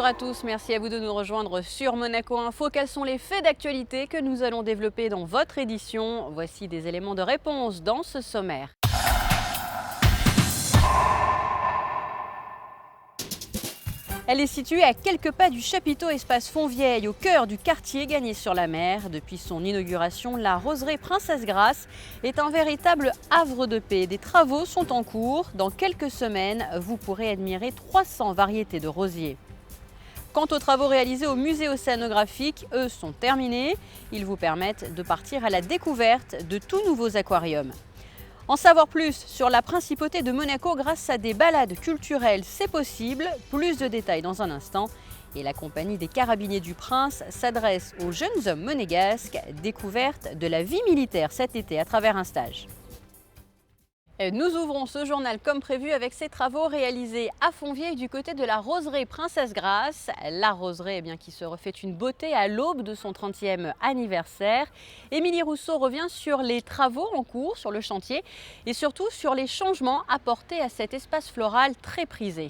à tous, merci à vous de nous rejoindre sur Monaco Info. Quels sont les faits d'actualité que nous allons développer dans votre édition? Voici des éléments de réponse dans ce sommaire. Elle est située à quelques pas du chapiteau Espace Fontvieille, au cœur du quartier Gagny-sur-la-Mer. Depuis son inauguration, la roseraie Princesse Grace est un véritable havre de paix. Des travaux sont en cours. Dans quelques semaines, vous pourrez admirer 300 variétés de rosiers. Quant aux travaux réalisés au musée océanographique, eux sont terminés. Ils vous permettent de partir à la découverte de tout nouveaux aquariums. En savoir plus sur la principauté de Monaco grâce à des balades culturelles, c'est possible. Plus de détails dans un instant. Et la compagnie des Carabiniers du Prince s'adresse aux jeunes hommes monégasques. Découverte de la vie militaire cet été à travers un stage. Nous ouvrons ce journal comme prévu avec ces travaux réalisés à Fontvieille du côté de la roseraie Princesse Grace. La roseraie qui se refait une beauté à l'aube de son 30e anniversaire. Émilie Rousseau revient sur les travaux en cours sur le chantier et surtout sur les changements apportés à cet espace floral très prisé.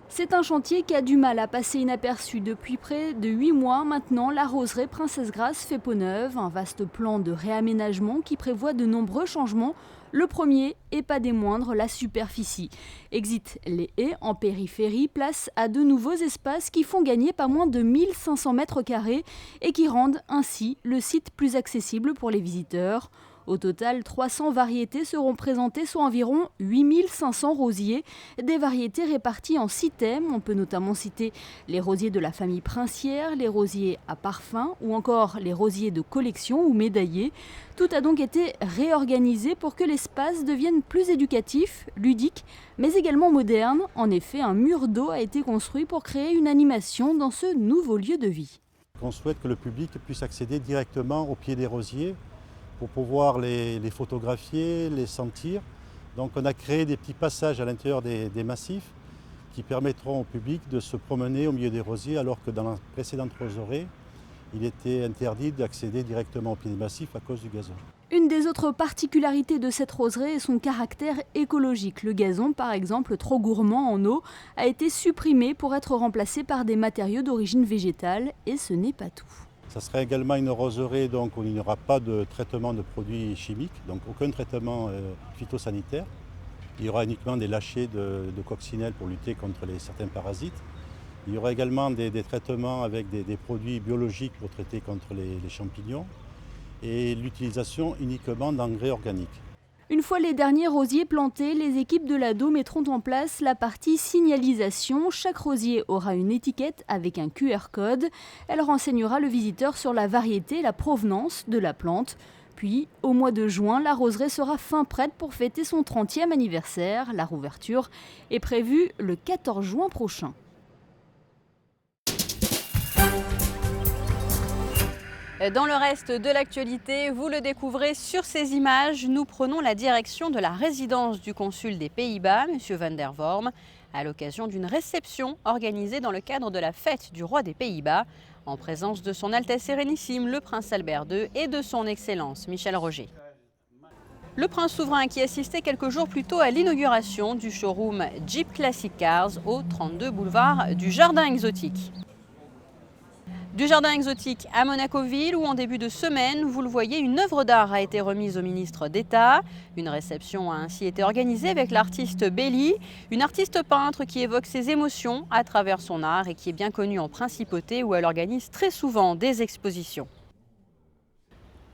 C'est un chantier qui a du mal à passer inaperçu. Depuis près de 8 mois maintenant, la roseraie Princesse Grace fait peau neuve, un vaste plan de réaménagement qui prévoit de nombreux changements. Le premier, et pas des moindres, la superficie. Exit les haies en périphérie, place à de nouveaux espaces qui font gagner pas moins de 1500 mètres carrés et qui rendent ainsi le site plus accessible pour les visiteurs. Au total, 300 variétés seront présentées, soit environ 8500 rosiers. Des variétés réparties en 6 thèmes. On peut notamment citer les rosiers de la famille princière, les rosiers à parfum ou encore les rosiers de collection ou médaillés. Tout a donc été réorganisé pour que l'espace devienne plus éducatif, ludique, mais également moderne. En effet, un mur d'eau a été construit pour créer une animation dans ce nouveau lieu de vie. On souhaite que le public puisse accéder directement au pied des rosiers, pour pouvoir les photographier, les sentir. Donc on a créé des petits passages à l'intérieur des massifs qui permettront au public de se promener au milieu des rosiers, alors que dans la précédente roseraie, il était interdit d'accéder directement au pied des massifs à cause du gazon. Une des autres particularités de cette roseraie est son caractère écologique. Le gazon, par exemple, trop gourmand en eau, a été supprimé pour être remplacé par des matériaux d'origine végétale, et ce n'est pas tout. Ça sera également une roseraie donc, où il n'y aura pas de traitement de produits chimiques, donc aucun traitement phytosanitaire. Il y aura uniquement des lâchers de coccinelles pour lutter contre certains parasites. Il y aura également des traitements avec des produits biologiques pour traiter contre les champignons et l'utilisation uniquement d'engrais organiques. Une fois les derniers rosiers plantés, les équipes de l'ADO mettront en place la partie signalisation. Chaque rosier aura une étiquette avec un QR code. Elle renseignera le visiteur sur la variété et la provenance de la plante. Puis, au mois de juin, la roseraie sera fin prête pour fêter son 30e anniversaire. La rouverture est prévue le 14 juin prochain. Dans le reste de l'actualité, vous le découvrez sur ces images. Nous prenons la direction de la résidence du consul des Pays-Bas, M. Van der Worm, à l'occasion d'une réception organisée dans le cadre de la fête du roi des Pays-Bas, en présence de son Altesse Sérénissime, le prince Albert II, et de son Excellence Michel Roger. Le prince souverain qui assistait quelques jours plus tôt à l'inauguration du showroom Jeep Classic Cars au 32 boulevard du Jardin Exotique. Du Jardin Exotique à Monaco-Ville où en début de semaine, vous le voyez, une œuvre d'art a été remise au ministre d'État. Une réception a ainsi été organisée avec l'artiste Belly, une artiste peintre qui évoque ses émotions à travers son art et qui est bien connue en principauté où elle organise très souvent des expositions.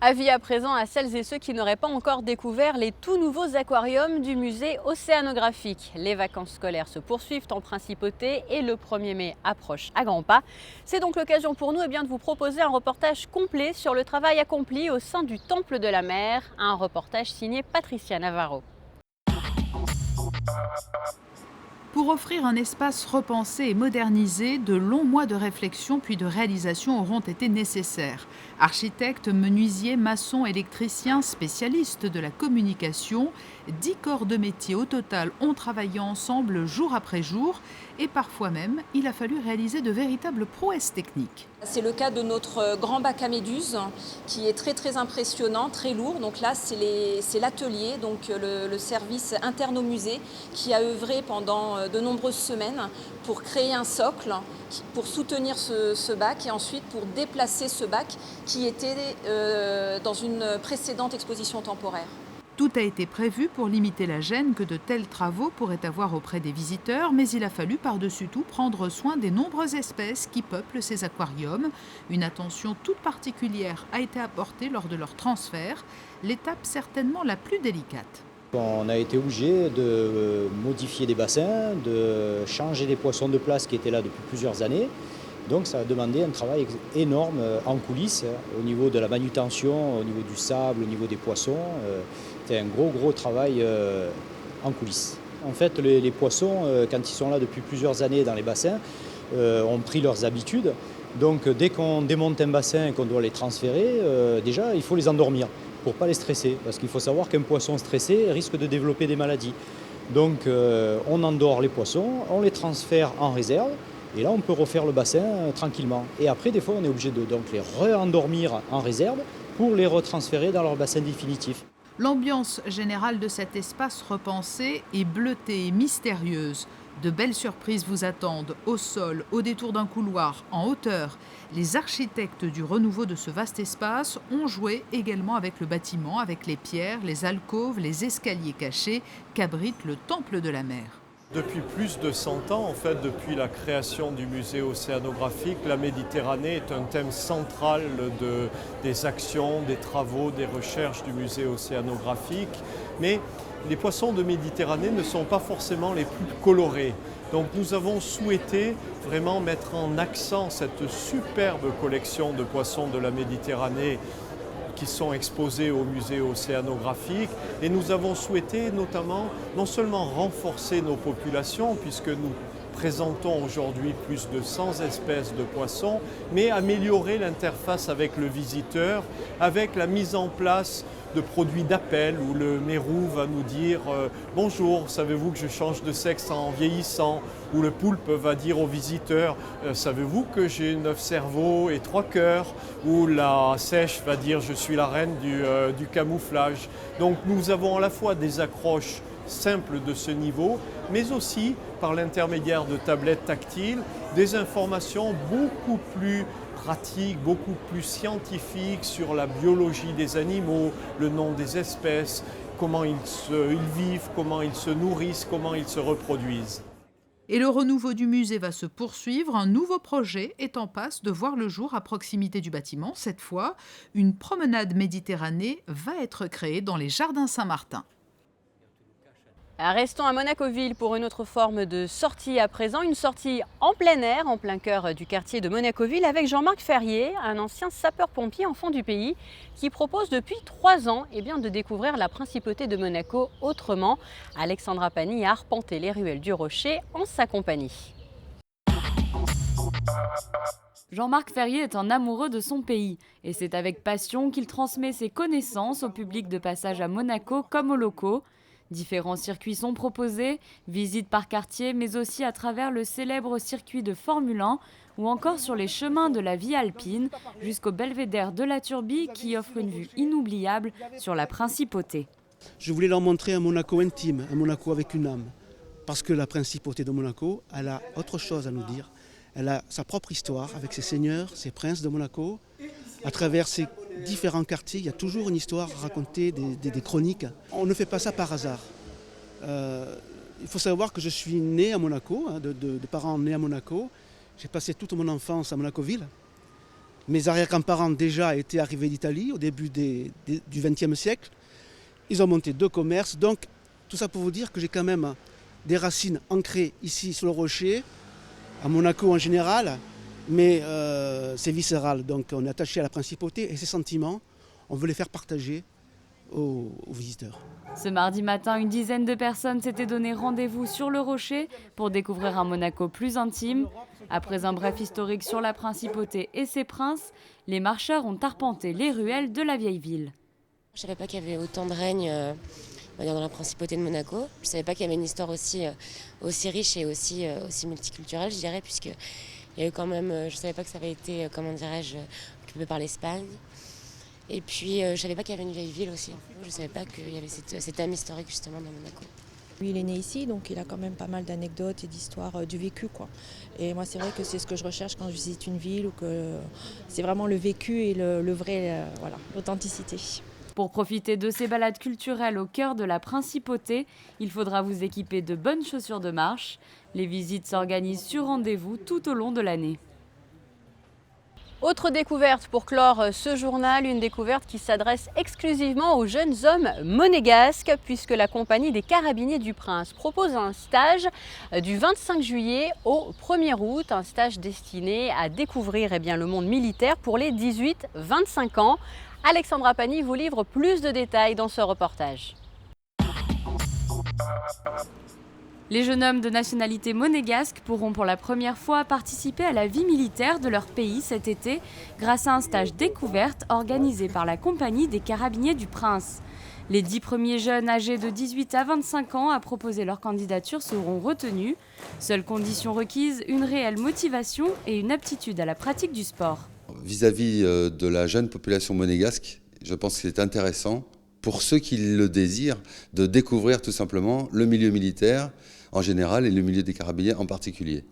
Avis à présent à celles et ceux qui n'auraient pas encore découvert les tout nouveaux aquariums du musée océanographique. Les vacances scolaires se poursuivent en principauté et le 1er mai approche à grands pas. C'est donc l'occasion pour nous de vous proposer un reportage complet sur le travail accompli au sein du Temple de la Mer, un reportage signé Patricia Navarro. Pour offrir un espace repensé et modernisé, de longs mois de réflexion puis de réalisation auront été nécessaires. Architectes, menuisiers, maçons, électriciens, spécialistes de la communication, 10 corps de métier au total ont travaillé ensemble jour après jour et parfois même il a fallu réaliser de véritables prouesses techniques. C'est le cas de notre grand bac à méduses qui est très impressionnant, très lourd. Donc là c'est l'atelier, donc le service interne au musée qui a œuvré pendant de nombreuses semaines pour créer un socle, pour soutenir ce bac et ensuite pour déplacer ce bac qui était dans une précédente exposition temporaire. Tout a été prévu pour limiter la gêne que de tels travaux pourraient avoir auprès des visiteurs, mais il a fallu par-dessus tout prendre soin des nombreuses espèces qui peuplent ces aquariums. Une attention toute particulière a été apportée lors de leur transfert, l'étape certainement la plus délicate. On a été obligé de modifier des bassins, de changer des poissons de place qui étaient là depuis plusieurs années. Donc ça a demandé un travail énorme en coulisses, au niveau de la manutention, au niveau du sable, au niveau des poissons. C'était un gros travail en coulisses. En fait, les poissons, quand ils sont là depuis plusieurs années dans les bassins, ont pris leurs habitudes. Donc dès qu'on démonte un bassin et qu'on doit les transférer, déjà il faut les endormir pour ne pas les stresser. Parce qu'il faut savoir qu'un poisson stressé risque de développer des maladies. Donc on endort les poissons, on les transfère en réserve. Et là, on peut refaire le bassin tranquillement. Et après, des fois, on est obligé de donc les re-endormir en réserve pour les retransférer dans leur bassin définitif. L'ambiance générale de cet espace repensé est bleutée et mystérieuse. De belles surprises vous attendent au sol, au détour d'un couloir, en hauteur. Les architectes du renouveau de ce vaste espace ont joué également avec le bâtiment, avec les pierres, les alcôves, les escaliers cachés qu'abrite le temple de la mer. Depuis plus de 100 ans, en fait, depuis la création du musée océanographique, la Méditerranée est un thème central des actions, des travaux, des recherches du musée océanographique. Mais les poissons de Méditerranée ne sont pas forcément les plus colorés. Donc nous avons souhaité vraiment mettre en accent cette superbe collection de poissons de la Méditerranée qui sont exposés au musée océanographique, et nous avons souhaité notamment non seulement renforcer nos populations puisque nous présentons aujourd'hui plus de 100 espèces de poissons, mais améliorer l'interface avec le visiteur avec la mise en place de produits d'appel où le mérou va nous dire « Bonjour, savez-vous que je change de sexe en vieillissant ?» Où le poulpe va dire au visiteur « Savez-vous que j'ai 9 cerveaux et 3 cœurs ?» Où la sèche va dire « Je suis la reine du camouflage ». Donc nous avons à la fois des accroches simples de ce niveau, mais aussi par l'intermédiaire de tablettes tactiles, des informations beaucoup plus pratiques, beaucoup plus scientifiques sur la biologie des animaux, le nom des espèces, comment ils vivent, comment ils se nourrissent, comment ils se reproduisent. Et le renouveau du musée va se poursuivre. Un nouveau projet est en passe de voir le jour à proximité du bâtiment. Cette fois, une promenade Méditerranée va être créée dans les jardins Saint-Martin. Restons à Monaco-Ville pour une autre forme de sortie à présent, une sortie en plein air, en plein cœur du quartier de Monaco-Ville avec Jean-Marc Ferrier, un ancien sapeur-pompier enfant du pays qui propose depuis 3 ans de découvrir la principauté de Monaco autrement. Alexandra Pani a arpenté les ruelles du Rocher en sa compagnie. Jean-Marc Ferrier est un amoureux de son pays et c'est avec passion qu'il transmet ses connaissances au public de passage à Monaco comme aux locaux. Différents circuits sont proposés, visites par quartier, mais aussi à travers le célèbre circuit de Formule 1 ou encore sur les chemins de la vie alpine jusqu'au belvédère de la Turbie qui offre une vue inoubliable sur la principauté. Je voulais leur montrer un Monaco intime, un Monaco avec une âme. Parce que la principauté de Monaco, elle a autre chose à nous dire. Elle a sa propre histoire avec ses seigneurs, ses princes de Monaco. À travers ces différents quartiers, il y a toujours une histoire à raconter, des chroniques. On ne fait pas ça par hasard. Il faut savoir que je suis né à Monaco, de parents nés à Monaco. J'ai passé toute mon enfance à Monaco-Ville. Mes arrière-grands-parents déjà étaient arrivés d'Italie au début du XXe siècle. Ils ont monté 2 commerces. Donc tout ça pour vous dire que j'ai quand même des racines ancrées ici sur le Rocher, à Monaco en général. Mais c'est viscéral, donc on est attaché à la principauté et ces sentiments, on veut les faire partager aux visiteurs. Ce mardi matin, une dizaine de personnes s'étaient donné rendez-vous sur le Rocher pour découvrir un Monaco plus intime. Après un bref historique sur la principauté et ses princes, les marcheurs ont arpenté les ruelles de la vieille ville. Je ne savais pas qu'il y avait autant de règnes dans la principauté de Monaco. Je ne savais pas qu'il y avait une histoire aussi riche et aussi multiculturelle, je dirais, puisque il y a eu quand même, je ne savais pas que ça avait été, occupé par l'Espagne. Et puis, je ne savais pas qu'il y avait une vieille ville aussi. Je ne savais pas qu'il y avait cette âme historique justement dans Monaco. Lui, il est né ici, donc il a quand même pas mal d'anecdotes et d'histoires du vécu, quoi. Et moi, c'est vrai que c'est ce que je recherche quand je visite une ville, ou que c'est vraiment le vécu et le vrai, voilà, l'authenticité. Pour profiter de ces balades culturelles au cœur de la principauté, il faudra vous équiper de bonnes chaussures de marche. Les visites s'organisent sur rendez-vous tout au long de l'année. Autre découverte pour clore ce journal, une découverte qui s'adresse exclusivement aux jeunes hommes monégasques, puisque la compagnie des Carabiniers du Prince propose un stage du 25 juillet au 1er août, un stage destiné à découvrir le monde militaire pour les 18-25 ans. Alexandra Pani vous livre plus de détails dans ce reportage. Les jeunes hommes de nationalité monégasque pourront pour la première fois participer à la vie militaire de leur pays cet été grâce à un stage découverte organisé par la compagnie des Carabiniers du Prince. Les 10 premiers jeunes âgés de 18 à 25 ans à proposer leur candidature seront retenus. Seule condition requise, une réelle motivation et une aptitude à la pratique du sport. Vis-à-vis de la jeune population monégasque, je pense que c'est intéressant pour ceux qui le désirent de découvrir tout simplement le milieu militaire en général et le milieu des carabiniers en particulier.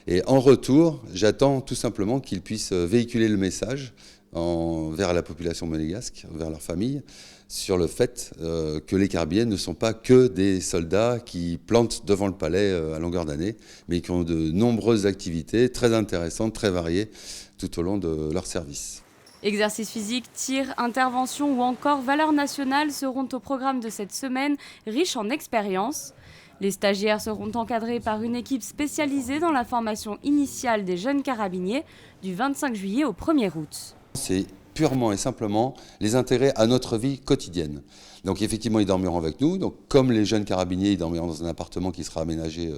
Et en retour, j'attends tout simplement qu'ils puissent véhiculer le message vers la population monégasque, vers leurs familles, sur le fait que les carabiniers ne sont pas que des soldats qui plantent devant le palais à longueur d'année, mais qui ont de nombreuses activités très intéressantes, très variées tout au long de leur service. Exercice physique, tir, intervention ou encore valeurs nationales seront au programme de cette semaine riche en expérience. Les stagiaires seront encadrés par une équipe spécialisée dans la formation initiale des jeunes carabiniers du 25 juillet au 1er août. C'est purement et simplement les intégrer à notre vie quotidienne. Donc effectivement, ils dormiront avec nous. Donc comme les jeunes carabiniers, ils dormiront dans un appartement qui sera aménagé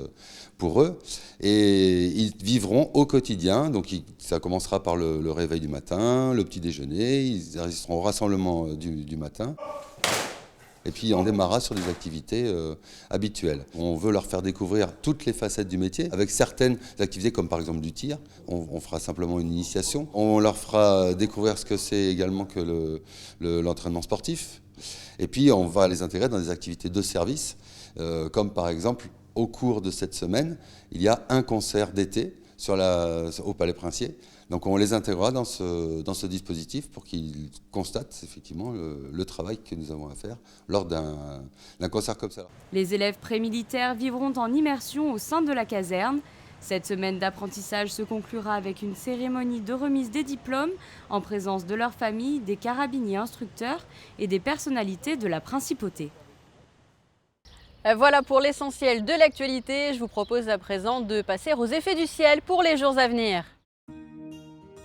pour eux. Et ils vivront au quotidien. Donc ça commencera par le réveil du matin, le petit déjeuner. Ils assisteront au rassemblement du matin. Et puis on démarrera sur des activités habituelles. On veut leur faire découvrir toutes les facettes du métier, avec certaines activités comme par exemple du tir. On fera simplement une initiation. On leur fera découvrir ce que c'est également que l'entraînement sportif. Et puis on va les intégrer dans des activités de service, comme par exemple au cours de cette semaine, il y a un concert d'été au Palais Princier. Donc on les intégrera dans ce dispositif pour qu'ils constatent effectivement le travail que nous avons à faire lors d'un concert comme ça. Les élèves prémilitaires vivront en immersion au sein de la caserne. Cette semaine d'apprentissage se conclura avec une cérémonie de remise des diplômes en présence de leurs familles, des carabiniers instructeurs et des personnalités de la principauté. Voilà pour l'essentiel de l'actualité. Je vous propose à présent de passer aux effets du ciel pour les jours à venir.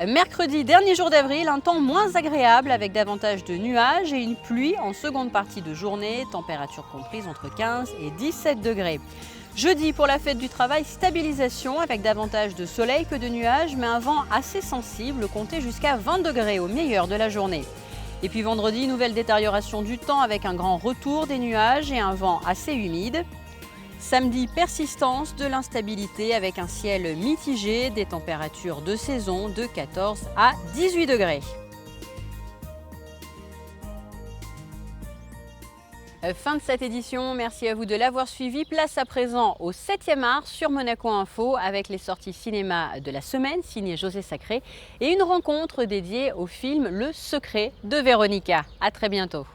Mercredi, dernier jour d'avril, un temps moins agréable avec davantage de nuages et une pluie en seconde partie de journée, température comprise entre 15 et 17 degrés. Jeudi, pour la fête du travail, stabilisation avec davantage de soleil que de nuages, mais un vent assez sensible, compté jusqu'à 20 degrés au meilleur de la journée. Et puis vendredi, nouvelle détérioration du temps avec un grand retour des nuages et un vent assez humide. Samedi, persistance de l'instabilité avec un ciel mitigé, des températures de saison de 14 à 18 degrés. Fin de cette édition, merci à vous de l'avoir suivi. Place à présent au 7e art sur Monaco Info avec les sorties cinéma de la semaine signées José Sacré et une rencontre dédiée au film Le Secret de Véronica. À très bientôt.